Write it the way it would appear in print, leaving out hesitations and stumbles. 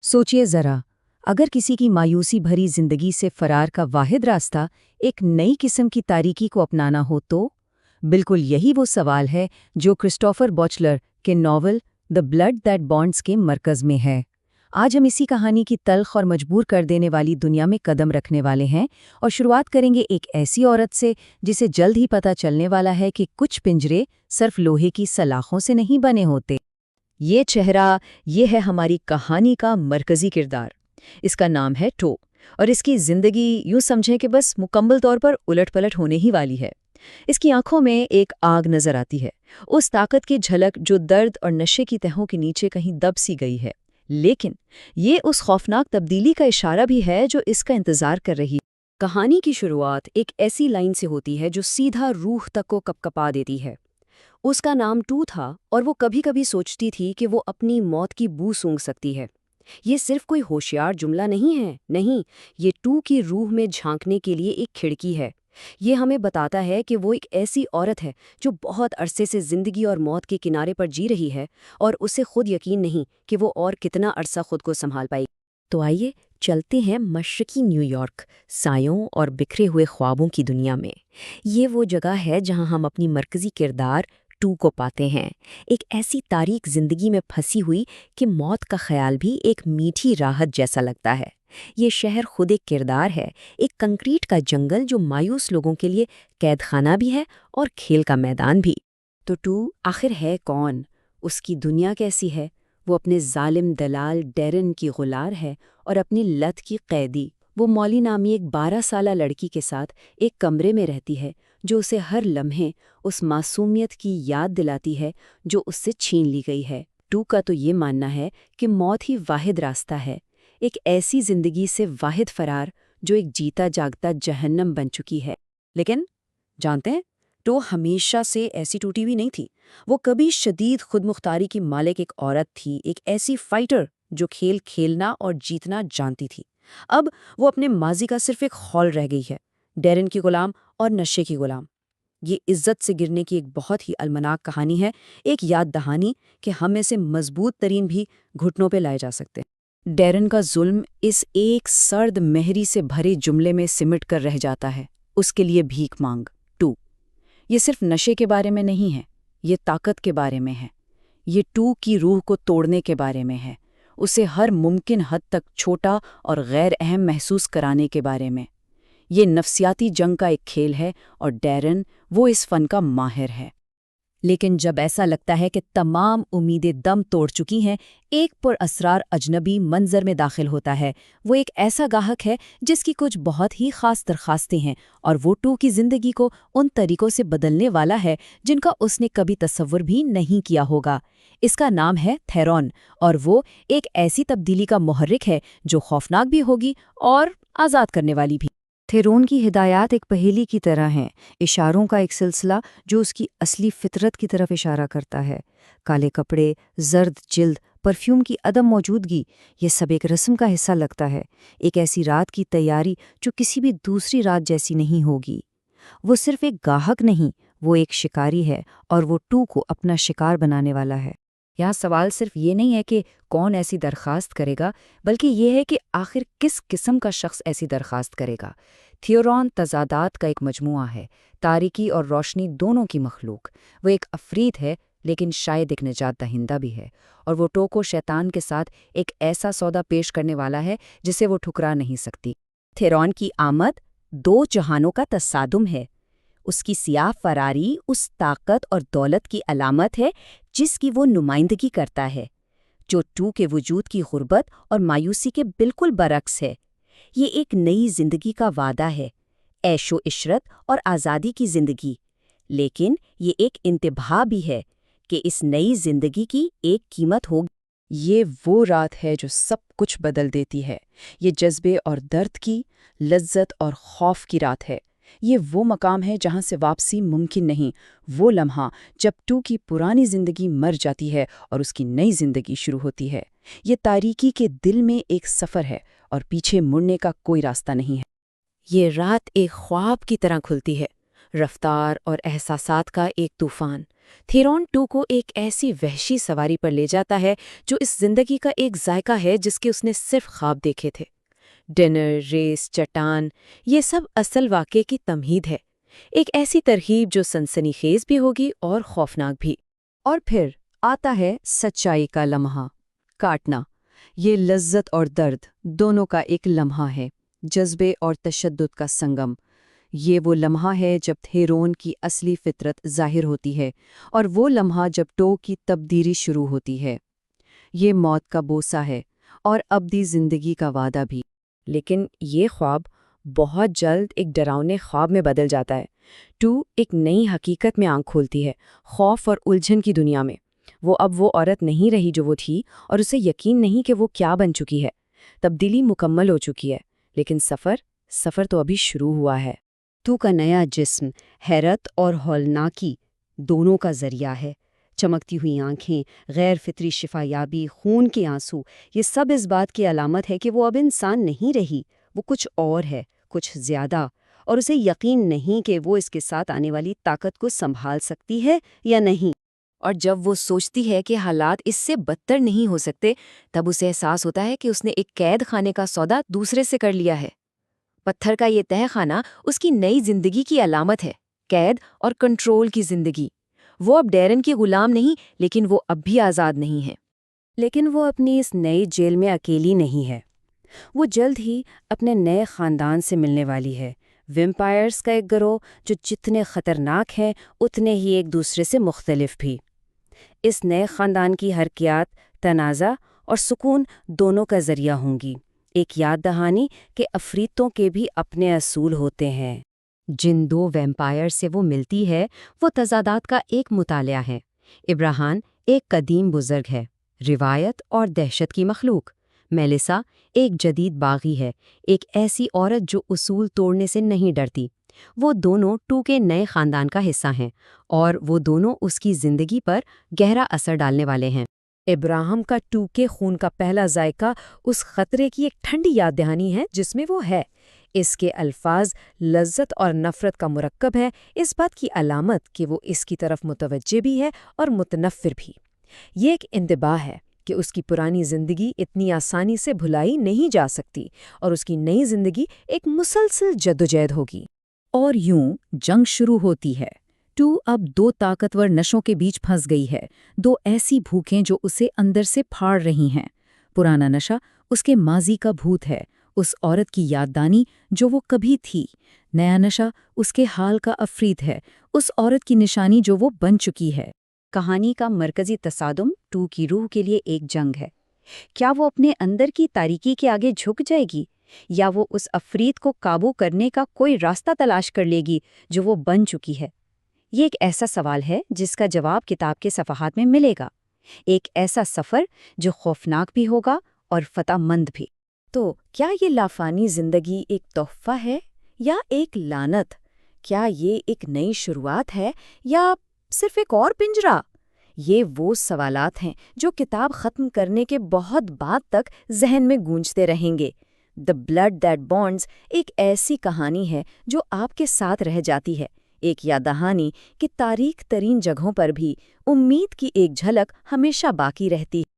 सोचिए ज़रा, अगर किसी की मायूसी भरी जिंदगी से फरार का वाहिद रास्ता एक नई किस्म की तारीकी को अपनाना हो तो? बिल्कुल यही वो सवाल है जो क्रिस्टोफर बॉचलर के novel the blood that bonds के मरकज़ में है। आज हम इसी कहानी की तल्ख और मजबूर कर देने वाली दुनिया में कदम रखने वाले हैं और शुरुआत करेंगे एक ऐसी औरत से जिसे जल्द ही पता चलने वाला है कि कुछ पिंजरे सिर्फ लोहे की सलाखों से नहीं बने होते। ये चेहरा, ये है हमारी कहानी का मरकजी किरदार। इसका नाम है टो और इसकी जिंदगी यूं समझें कि बस मुकम्मल तौर पर उलट-पलट होने ही वाली है। इसकी आंखों में एक आग नजर आती है, उस ताकत की झलक जो दर्द और नशे की तहों के नीचे कहीं दब सी गई है। लेकिन ये उस खौफनाक तब्दीली का इशारा भी है जो इसका इंतजार कर रही है। कहानी की शुरुआत एक ऐसी लाइन से होती है जो सीधा रूह तक को कपकपा देती है। उसका नाम टू था और वो कभी-कभी सोचती थी कि वो अपनी मौत की बू सूंघ सकती है। ये सिर्फ कोई होशियार जुमला नहीं है, नहीं, ये टू की रूह में झांकने के लिए एक खिड़की है। ये हमें बताता है कि वो एक ऐसी औरत है जो बहुत अरसे से जिंदगी और मौत के किनारे पर जी रही है और उसे खुद यकीन नहीं कि वो और कितना अरसा खुद को संभाल पाएगी। तो आइए चलते हैं मशरकी न्यूयॉर्क, सायों और बिखरे हुए ख्वाबों की दुनिया में। ये वो जगह है जहां हम अपनी मरकजी किरदार टू को पाते हैं, एक ऐसी तारीक जिंदगी में फंसी हुई कि मौत का ख्याल भी एक मीठी राहत जैसा लगता है। ये शहर खुद एक किरदार है, एक कंक्रीट का जंगल जो मायूस लोगों के लिए कैदखाना भी है और खेल का मैदान भी। तो टू आखिर है कौन? उसकी दुनिया कैसी है? वो अपने जालिम दलाल डेरन की गुलार है और अपनी लत की कैदी। वो मौली नामी एक 12 साला लड़की के साथ एक कमरे में रहती है जो उसे हर लम्हे उस मासूमियत की याद दिलाती है जो उससे छीन ली गई है। टू का तो ये मानना है कि मौत ही वाहिद रास्ता है, एक ऐसी जिंदगी से वाहिद फरार जो एक जीता जागता जहन्नम बन चुकी है। लेकिन जानते हैं, टू हमेशा से ऐसी टूटी हुई नहीं थी। वो कभी शदीद खुदमुख्तारी की मालिक एक औरत थी, एक ऐसी फाइटर जो खेल खेलना और जीतना जानती थी। अब वो अपने माजी का सिर्फ एक खौल रह गई है, डेरन की गुलाम और नशे की गुलाम। ये इज्जत से गिरने की एक बहुत ही अलमनाक कहानी है, एक याद दहानी कि हम में से मजबूत तरीन भी घुटनों पे लाए जा सकते हैं। डेरन का जुल्म इस एक सर्द मेहरी से भरे जुमले में सिमट कर रह जाता है, उसके लिए भीख मांग। टू ये सिर्फ नशे के बारे में नहीं है, ये ताकत के बारे में है। ये टू की रूह को तोड़ने के बारे में है, उसे हर मुमकिन हद तक छोटा और गैर अहम महसूस कराने के बारे में। ये नफ्सियाती जंग का एक खेल है और डेरन वो इस फन का माहिर है। लेकिन जब ऐसा लगता है कि तमाम उम्मीदें दम तोड़ चुकी हैं, एक पुरअसरार अजनबी मंजर में दाखिल होता है। वो एक ऐसा गाहक है जिसकी कुछ बहुत ही खास दरखास्तें हैं और वो टू की जिंदगी को उन तरीकों से बदलने वाला है जिनका उसने कभी तसव्वुर भी नहीं किया होगा। इसका नाम है थेरॉन और वो एक ऐसी तब्दीली का मुहर्रिक है जो खौफनाक भी होगी और आज़ाद करने वाली भी। थेरोन की हिदायत एक पहेली की तरह हैं, इशारों का एक सिलसिला जो उसकी असली फितरत की तरफ इशारा करता है। काले कपड़े, जर्द जिल्द, परफ्यूम की अदम मौजूदगी, ये सब एक रस्म का हिस्सा लगता है, एक ऐसी रात की तैयारी जो किसी भी दूसरी रात जैसी नहीं होगी। वो सिर्फ एक गाहक नहीं, वो एक शिकारी है और वो टू को अपना शिकार बनाने वाला है। यहाँ सवाल सिर्फ ये नहीं है कि कौन ऐसी दरखास्त करेगा, बल्कि ये है कि आखिर किस किस्म का शख्स ऐसी दरखास्त करेगा। थियोरॉन तजादात का एक मजमुआ है, तारीकी और रोशनी दोनों की मखलूक। वो एक अफरीद है लेकिन शायद एक निजात दहिंदा भी है, और वो टो को शैतान के साथ एक ऐसा सौदा पेश करने वाला है जिसे वो ठुकरा नहीं सकती। थियोरॉन की आमद दो जहानों का तसादुम है। उसकी सियाह फरारी उस ताकत और दौलत की अलामत है जिसकी वो नुमाइंदगी करता है, जो टू के वजूद की गुर्बत और मायूसी के बिल्कुल बरक्स है। ये एक नई जिंदगी का वादा है, ऐशो इशरत और आज़ादी की जिंदगी। लेकिन ये एक इंतबा भी है कि इस नई जिंदगी की एक कीमत होगी। ये वो रात है जो सब कुछ बदल देती है। ये जज्बे और दर्द की, लज्जत और खौफ की रात है। ये वो मकाम है जहाँ से वापसी मुमकिन नहीं, वो लम्हा जब टू की पुरानी जिंदगी मर जाती है और उसकी नई जिंदगी शुरू होती है। ये तारीकी के दिल में एक सफ़र है और पीछे मुड़ने का कोई रास्ता नहीं है। ये रात एक ख्वाब की तरह खुलती है। رفتار اور احساسات کا ایک طوفان تھیرون 2 کو ایک ایسی وحشی سواری پر لے جاتا ہے جو اس زندگی کا ایک ذائقہ ہے جس کے اس نے صرف خواب دیکھے تھے۔ ڈنر، ریس، چٹان، یہ سب اصل واقعے کی تمہید ہے، ایک ایسی ترغیب جو سنسنی خیز بھی ہوگی اور خوفناک بھی۔ اور پھر آتا ہے سچائی کا لمحہ، کاٹنا۔ یہ لذت اور درد دونوں کا ایک لمحہ ہے، جذبے اور تشدد کا سنگم۔ یہ وہ لمحہ ہے جب تھیرون کی اصلی فطرت ظاہر ہوتی ہے، اور وہ لمحہ جب ٹو کی تبدیلی شروع ہوتی ہے۔ یہ موت کا بوسہ ہے اور ابدی زندگی کا وعدہ بھی۔ لیکن یہ خواب بہت جلد ایک ڈراؤنے خواب میں بدل جاتا ہے۔ ٹو ایک نئی حقیقت میں آنکھ کھولتی ہے، خوف اور الجھن کی دنیا میں۔ وہ اب وہ عورت نہیں رہی جو وہ تھی، اور اسے یقین نہیں کہ وہ کیا بن چکی ہے۔ تبدیلی مکمل ہو چکی ہے، لیکن سفر تو ابھی شروع ہوا ہے۔ تو کا نیا جسم حیرت اور ہولناکی دونوں کا ذریعہ ہے۔ چمکتی ہوئی آنکھیں، غیر فطری شفا یابی، خون کے آنسو، یہ سب اس بات کی علامت ہے کہ وہ اب انسان نہیں رہی، وہ کچھ اور ہے، کچھ زیادہ، اور اسے یقین نہیں کہ وہ اس کے ساتھ آنے والی طاقت کو سنبھال سکتی ہے یا نہیں۔ اور جب وہ سوچتی ہے کہ حالات اس سے بدتر نہیں ہو سکتے، تب اسے احساس ہوتا ہے کہ اس نے ایک قید خانے کا سودا دوسرے سے کر لیا ہے۔ پتھر کا یہ تہہ خانہ اس کی نئی زندگی کی علامت ہے، قید اور کنٹرول کی زندگی۔ وہ اب ڈیرن کی غلام نہیں، لیکن وہ اب بھی آزاد نہیں ہے۔ لیکن وہ اپنی اس نئی جیل میں اکیلی نہیں ہے۔ وہ جلد ہی اپنے نئے خاندان سے ملنے والی ہے، ویمپائرز کا ایک گروہ جو جتنے خطرناک ہیں اتنے ہی ایک دوسرے سے مختلف بھی۔ اس نئے خاندان کی حرکیات تنازع اور سکون دونوں کا ذریعہ ہوں گی، ایک یاد دہانی کہ عفریتوں کے بھی اپنے اصول ہوتے ہیں۔ جن دو ویمپائر سے وہ ملتی ہے وہ تضادات کا ایک مطالعہ ہے۔ ابراہان ایک قدیم بزرگ ہے، روایت اور دہشت کی مخلوق۔ میلیسا ایک جدید باغی ہے، ایک ایسی عورت جو اصول توڑنے سے نہیں ڈرتی۔ وہ دونوں ٹو کے نئے خاندان کا حصہ ہیں، اور وہ دونوں اس کی زندگی پر گہرا اثر ڈالنے والے ہیں۔ ابراہم کا ٹو کے خون کا پہلا ذائقہ اس خطرے کی ایک ٹھنڈی یاد دہانی ہے جس میں وہ ہے۔ اس کے الفاظ لذت اور نفرت کا مرکب ہے، اس بات کی علامت کہ وہ اس کی طرف متوجہ بھی ہے اور متنفر بھی۔ یہ ایک انتباہ ہے کہ اس کی پرانی زندگی اتنی آسانی سے بھلائی نہیں جا سکتی، اور اس کی نئی زندگی ایک مسلسل جدوجہد ہوگی۔ اور یوں جنگ شروع ہوتی ہے۔ ٹو اب دو طاقتور نشوں کے بیچ پھنس گئی ہے، دو ایسی بھوکیں جو اسے اندر سے پھاڑ رہی ہیں۔ پرانا نشہ اس کے ماضی کا بھوت ہے، اس عورت کی یاددانی جو وہ کبھی تھی۔ نیا نشہ اس کے حال کا عفریت ہے، اس عورت کی نشانی جو وہ بن چکی ہے۔ کہانی کا مرکزی تصادم ٹو کی روح کے لیے ایک جنگ ہے۔ کیا وہ اپنے اندر کی تاریکی کے آگے جھک جائے گی، یا وہ اس عفریت کو قابو کرنے کا کوئی راستہ تلاش کر لے گی جو وہ بن چکی ہے؟ یہ ایک ایسا سوال ہے جس کا جواب کتاب کے صفحات میں ملے گا، ایک ایسا سفر جو خوفناک بھی ہوگا اور فتح مند بھی۔ تو کیا یہ لافانی زندگی ایک تحفہ ہے یا ایک لعنت؟ کیا یہ ایک نئی شروعات ہے یا صرف ایک اور پنجرہ؟ یہ وہ سوالات ہیں جو کتاب ختم کرنے کے بہت بعد تک ذہن میں گونجتے رہیں گے۔ دی بلڈ دیٹ بانڈز ایک ایسی کہانی ہے جو آپ کے ساتھ رہ جاتی ہے، ایک یاد دہانی کہ تاریک ترین جگہوں پر بھی امید کی ایک جھلک ہمیشہ باقی رہتی ہے۔